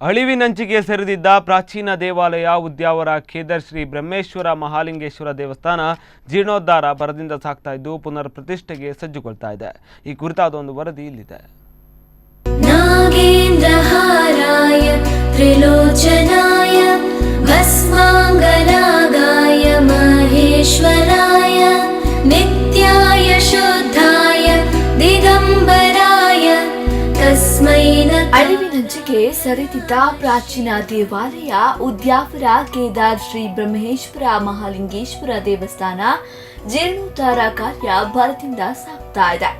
ಅಳಿವಿನಂಚಿಗೆ ಸರಿದಿದ್ದ ಪ್ರಾಚೀನ ದೇವಾಲಯ ಉದ್ಯಾವರ ಕೇದಾರ್ ಶ್ರೀ ಬ್ರಹ್ಮೇಶ್ವರ ಮಹಾಲಿಂಗೇಶ್ವರ ದೇವಸ್ಥಾನ ಜೀರ್ಣೋದ್ಧಾರ ಭರದಿಂದ ಸಾಗ್ತಾ ಇದ್ದು ಪುನರ್ ಪ್ರತಿಷ್ಠೆಗೆ ಸಜ್ಜುಗೊಳ್ತಾ ಇದೆ. ಈ ಕುರಿತಾದ ಒಂದು ವರದಿ ಇಲ್ಲಿದೆ. ನಾಗೇಂದ್ರಹಾರಾಯ ತ್ರಿಲೋಚನಾಯ ಭಸ್ಮಾಂಗರಾಗಾಯ ಮಹೇಶ್ವರಾಯ ನಿತ್ಯಾಯ ಶುದ್ಧಾಯ ದಿಗಂಬರಾಯ ತಸ್ಮೈ ಅಳಿವಿನಂಚಿಗೆ ಸರಿದಿದ್ದ ಪ್ರಾಚೀನ ದೇವಾಲಯ ಉದ್ಯಾವರ ಕೇದಾರ್ ಶ್ರೀ ಬ್ರಹ್ಮೇಶ್ವರ ಮಹಾಲಿಂಗೇಶ್ವರ ದೇವಸ್ಥಾನ ಜೀರ್ಣೋದ್ಧಾರ ಕಾರ್ಯ ಭರದಿಂದ ಸಾಗ್ತಾ ಇದೆ.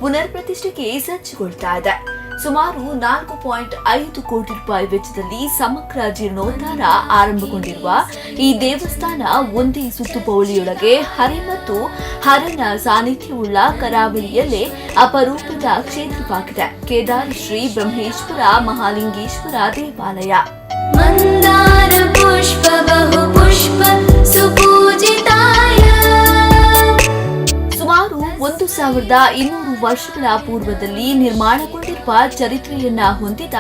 ಪುನರ್ ಪ್ರತಿಷ್ಠೆಗೆ ಸಜ್ಜುಗೊಳ್ತಾ ಇದೆ. ಸುಮಾರು 4.5 ಕೋಟಿ ರೂಪಾಯಿ ವೆಚ್ಚದಲ್ಲಿ ಸಮಗ್ರ ಜೀರ್ಣೋದ್ಧಾರ ಆರಂಭಗೊಂಡಿರುವ ಈ ದೇವಸ್ಥಾನ ಒಂದೇ ಸುತ್ತುಪೌಳಿಯೊಳಗೆ ಹರೆ ಮತ್ತು ಹರನ ಸಾನ್ನಿಧ್ಯವುಳ್ಳ ಕರಾವಳಿಯಲ್ಲೇ ಅಪರೂಪದ ಕ್ಷೇತ್ರವಾಗಿದೆ ಕೇದಾರ್ ಶ್ರೀ ಬ್ರಹ್ಮೇಶ್ವರ ಮಹಾಲಿಂಗೇಶ್ವರ ದೇವಾಲಯ. ಮಂದಾರ ಪುಷ್ಪ ಬಹು ಪುಷ್ಪ ಸುಪೂಜಿತಾಯ ಸುಮಾರು 1200 ವರ್ಷಗಳ ಪೂರ್ವದಲ್ಲಿ ನಿರ್ಮಾಣಗೊಂಡಿರುವ ಚರಿತ್ರೆಯನ್ನ ಹೊಂದಿದ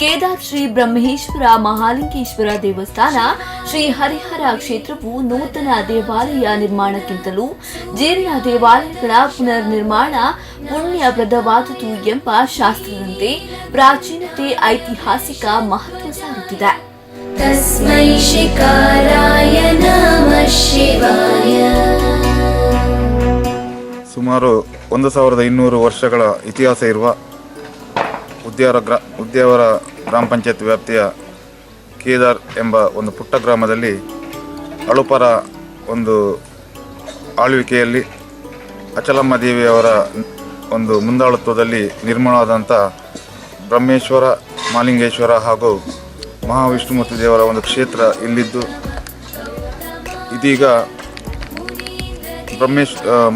ಕೇದಾರ್ ಶ್ರೀ ಬ್ರಹ್ಮೇಶ್ವರ ಮಹಾಲಿಂಗೇಶ್ವರ ದೇವಸ್ಥಾನ ಶ್ರೀ ಹರಿಹರ ಕ್ಷೇತ್ರವು ನೂತನ ದೇವಾಲಯ ನಿರ್ಮಾಣಕ್ಕಿಂತಲೂ ಜೀರ್ಣ ದೇವಾಲಯಗಳ ಪುನರ್ ನಿರ್ಮಾಣ ಪುಣ್ಯಪ್ರದವಾದುದು ಎಂಬ ಶಾಸ್ತ್ರದಂತೆ ಪ್ರಾಚೀನತೆ ಐತಿಹಾಸಿಕ ಮಹತ್ವ ಸಾರುತ್ತಿದೆ. ತಸ್ಮೈ ಶಿಕಾರಾಯ ನಮಃ ಶಿವಾಯ. ಸುಮಾರು 1200 ವರ್ಷಗಳ ಇತಿಹಾಸ ಇರುವ ಉದ್ಯಾವರ ಗ್ರಾಮ ಪಂಚಾಯತ್ ವ್ಯಾಪ್ತಿಯ ಕೇದಾರ್ ಎಂಬ ಒಂದು ಪುಟ್ಟ ಗ್ರಾಮದಲ್ಲಿ ಅಳುಪರ ಒಂದು ಆಳ್ವಿಕೆಯಲ್ಲಿ ಅಚಲಮ್ಮ ದೇವಿಯವರ ಒಂದು ಮುಂದಾಳತ್ವದಲ್ಲಿ ನಿರ್ಮಾಣವಾದಂಥ ಬ್ರಹ್ಮೇಶ್ವರ ಮಹಾಲಿಂಗೇಶ್ವರ ಹಾಗೂ ಮಹಾವಿಷ್ಣುಮೂರ್ತಿ ದೇವರ ಒಂದು ಕ್ಷೇತ್ರ ಇಲ್ಲಿದ್ದು ಇದೀಗ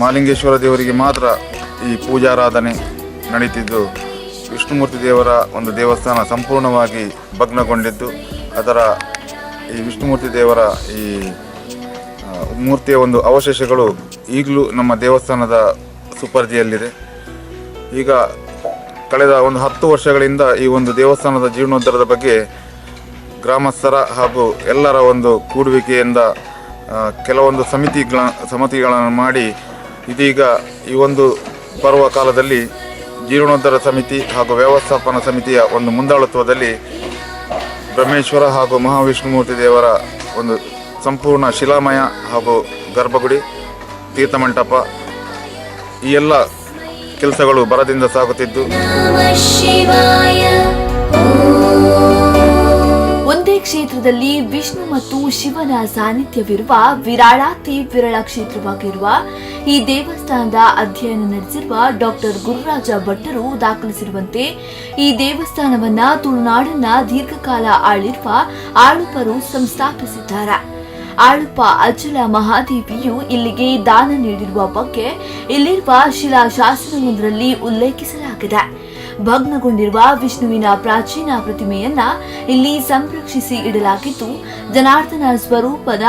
ಮಹಾಲಿಂಗೇಶ್ವರ ದೇವರಿಗೆ ಮಾತ್ರ ಈ ಪೂಜಾರಾಧನೆ ನಡೀತಿದ್ದು ವಿಷ್ಣುಮೂರ್ತಿ ದೇವರ ಒಂದು ದೇವಸ್ಥಾನ ಸಂಪೂರ್ಣವಾಗಿ ಭಗ್ನಗೊಂಡಿದ್ದು ಅದರ ಈ ವಿಷ್ಣುಮೂರ್ತಿ ದೇವರ ಈ ಮೂರ್ತಿಯ ಒಂದು ಅವಶೇಷಗಳು ಈಗಲೂ ನಮ್ಮ ದೇವಸ್ಥಾನದ ಸುಪರ್ದಿಯಲ್ಲಿದೆ. ಈಗ ಕಳೆದ ಒಂದು 10 ವರ್ಷಗಳಿಂದ ಈ ಒಂದು ದೇವಸ್ಥಾನದ ಜೀರ್ಣೋದ್ಧಾರದ ಬಗ್ಗೆ ಗ್ರಾಮಸ್ಥರ ಹಾಗೂ ಎಲ್ಲರ ಒಂದು ಕೂಡುವಿಕೆಯಿಂದ ಕೆಲವೊಂದು ಸಮಿತಿಗಳನ್ನು ಮಾಡಿ ಇದೀಗ ಈ ಒಂದು ಪರ್ವ ಕಾಲದಲ್ಲಿ ಜೀರ್ಣೋದ್ಧಾರ ಸಮಿತಿ ಹಾಗೂ ವ್ಯವಸ್ಥಾಪನಾ ಸಮಿತಿಯ ಒಂದು ಮುಂದಾಳತ್ವದಲ್ಲಿ ಬ್ರಹ್ಮೇಶ್ವರ ಹಾಗೂ ಮಹಾವಿಷ್ಣುಮೂರ್ತಿ ದೇವರ ಒಂದು ಸಂಪೂರ್ಣ ಶಿಲಾಮಯ ಹಾಗೂ ಗರ್ಭಗುಡಿ ತೀರ್ಥಮಂಟಪ ಈ ಎಲ್ಲ ಕೆಲಸಗಳು ಭರದಿಂದ ಸಾಗುತ್ತಿದ್ದು ಒಂದೇ ಕ್ಷೇತ್ರದಲ್ಲಿ ವಿಷ್ಣು ಮತ್ತು ಶಿವನ ಸಾನ್ನಿಧ್ಯವಿರುವ ವಿರಾಳಾತಿ ವಿರಳ ಕ್ಷೇತ್ರವಾಗಿರುವ ಈ ದೇವಸ್ಥಾನದ ಅಧ್ಯಯನ ನಡೆಸಿರುವ ಡಾಕ್ಟರ್ ಗುರುರಾಜ ಭಟ್ಟರು ದಾಖಲಿಸಿರುವಂತೆ ಈ ದೇವಸ್ಥಾನವನ್ನ ತುಳುನಾಡನ್ನ ದೀರ್ಘಕಾಲ ಆಳಿರುವ ಆಳುಪರು ಸಂಸ್ಥಾಪಿಸಿದ್ದಾರೆ. ಆಳುಪ ಅಚಲ ಮಹಾದೇವಿಯು ಇಲ್ಲಿಗೆ ದಾನ ನೀಡಿರುವ ಬಗ್ಗೆ ಇಲ್ಲಿರುವ ಶಿಲಾಶಾಸನವೊಂದರಲ್ಲಿ ಉಲ್ಲೇಖಿಸಲಾಗಿದೆ. ಭಗ್ನಗೊಂಡಿರುವ ವಿಷ್ಣುವಿನ ಪ್ರಾಚೀನ ಪ್ರತಿಮೆಯನ್ನ ಇಲ್ಲಿ ಸಂರಕ್ಷಿಸಿ ಇಡಲಾಗಿದ್ದು ಜನಾರ್ದನ ಸ್ವರೂಪದ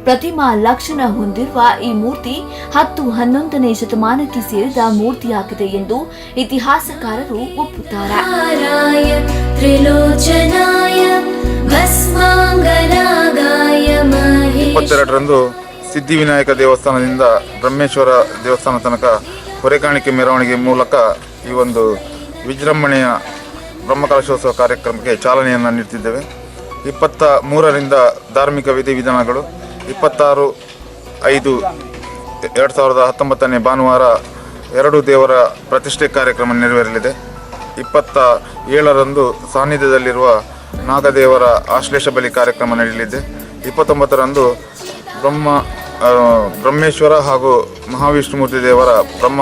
ಪ್ರತಿಮಾ ಲಕ್ಷಣ ಹೊಂದಿರುವ ಈ ಮೂರ್ತಿ 10-11ನೇ ಶತಮಾನಕ್ಕೆ ಸೇರಿದ ಮೂರ್ತಿಯಾಗಿದೆ ಎಂದು ಇತಿಹಾಸಕಾರರು ಒಪ್ಪುತ್ತಾರೆ. 22ರಂದು ಸಿದ್ಧಿವಿನಾಯಕ ದೇವಸ್ಥಾನದಿಂದ ಬ್ರಹ್ಮೇಶ್ವರ ದೇವಸ್ಥಾನ ತನಕ ಹೊರೆಕಾಣಿಕೆ ಮೆರವಣಿಗೆ ಮೂಲಕ ಈ ಒಂದು ವಿಜೃಂಭಣೆಯ ಬ್ರಹ್ಮಕಲಶೋತ್ಸವ ಕಾರ್ಯಕ್ರಮಕ್ಕೆ ಚಾಲನೆಯನ್ನು ನೀಡುತ್ತಿದ್ದೇವೆ. 23ರಿಂದ ಧಾರ್ಮಿಕ ವಿಧಿವಿಧಾನಗಳು, 26/5/2019 ಭಾನುವಾರ 2 ದೇವರ ಪ್ರತಿಷ್ಠೆ ಕಾರ್ಯಕ್ರಮ ನೆರವೇರಲಿದೆ. 27ರಂದು ಸಾನ್ನಿಧ್ಯದಲ್ಲಿರುವ ನಾಗದೇವರ ಆಶ್ಲೇಷ ಬಲಿ ಕಾರ್ಯಕ್ರಮ ನಡೆಯಲಿದೆ. 29ರಂದು ಬ್ರಹ್ಮೇಶ್ವರ ಹಾಗೂ ಮಹಾವಿಷ್ಣುಮೂರ್ತಿ ದೇವರ ಬ್ರಹ್ಮ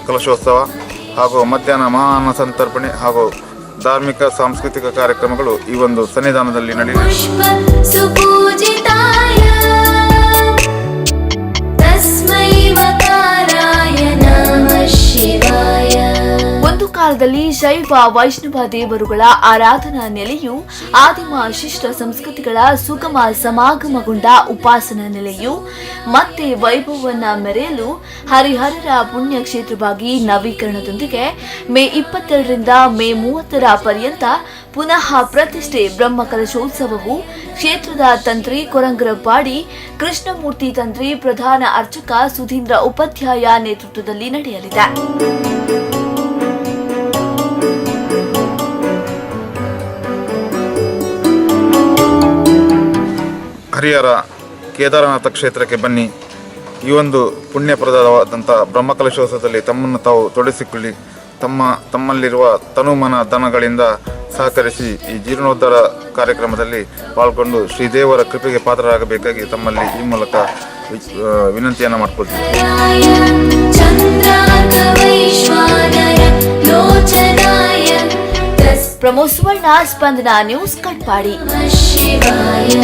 ಕಲಶೋತ್ಸವ ಹಾಗೂ ಮಧ್ಯಾಹ್ನ ಮಹಾನ್ನ ಸಂತರ್ಪಣೆ ಹಾಗೂ ಧಾರ್ಮಿಕ ಸಾಂಸ್ಕೃತಿಕ ಕಾರ್ಯಕ್ರಮಗಳು ಈ ಒಂದು ಸನ್ನಿಧಾನದಲ್ಲಿ ನಡೆಯಲಿದೆ. ಒಂದು ಕಾಲದಲ್ಲಿ ಶೈವ ವೈಷ್ಣವ ದೇವರುಗಳ ಆರಾಧನಾ ನೆಲೆಯು ಆದಿಮ ಶಿಷ್ಟ ಸಂಸ್ಕೃತಿಗಳ ಸುಗಮ ಸಮಾಗಮಗೊಂಡ ಉಪಾಸನಾ ನೆಲೆಯು ಮತ್ತೆ ವೈಭವವನ್ನ ಮೆರೆಯಲು ಹರಿಹರರ ಪುಣ್ಯ ಕ್ಷೇತ್ರವಾಗಿ ನವೀಕರಣದೊಂದಿಗೆ ಮೇ 22ರಿಂದ ಮೇ 30ರ ಪರ್ಯಂತ ಪುನಃ ಪ್ರತಿಷ್ಠೆ ಬ್ರಹ್ಮಕಲಶೋತ್ಸವವು ಕ್ಷೇತ್ರದ ತಂತ್ರಿ ಕೊರಂಗರಪಾಡಿ ಕೃಷ್ಣಮೂರ್ತಿ ತಂತ್ರಿ ಪ್ರಧಾನ ಅರ್ಚಕ ಸುಧೀಂದ್ರ ಉಪಾಧ್ಯಾಯ ನೇತೃತ್ವದಲ್ಲಿ ನಡೆಯಲಿದೆ. ಹರಿಹರ ಕೇದಾರನಾಥ ಕ್ಷೇತ್ರಕ್ಕೆ ಬನ್ನಿ. ಈ ಒಂದು ಪುಣ್ಯಪ್ರದವಾದಂಥ ಬ್ರಹ್ಮಕಲಶೋತ್ಸವದಲ್ಲಿ ತಮ್ಮನ್ನು ತಾವು ತೊಡಗಿಸಿಕೊಳ್ಳಿ. ತಮ್ಮಲ್ಲಿರುವ ತನುಮನ ಧನಗಳಿಂದ ಸಹಕರಿಸಿ ಈ ಜೀರ್ಣೋದ್ಧಾರ ಕಾರ್ಯಕ್ರಮದಲ್ಲಿ ಪಾಲ್ಗೊಂಡು ಶ್ರೀದೇವರ ಕೃಪೆಗೆ ಪಾತ್ರರಾಗಬೇಕಾಗಿ ತಮ್ಮಲ್ಲಿ ಈ ಮೂಲಕ ವಿನಂತಿಯನ್ನು ಮಾಡ್ಕೊಳ್ತೀವಿ. ಪ್ರಮೋದ್ ಸುವರ್ಣ, ಸ್ಪಂದನ ನ್ಯೂಸ್, ಕಟ್ಪಾಡಿ. ಶಿವಾಯ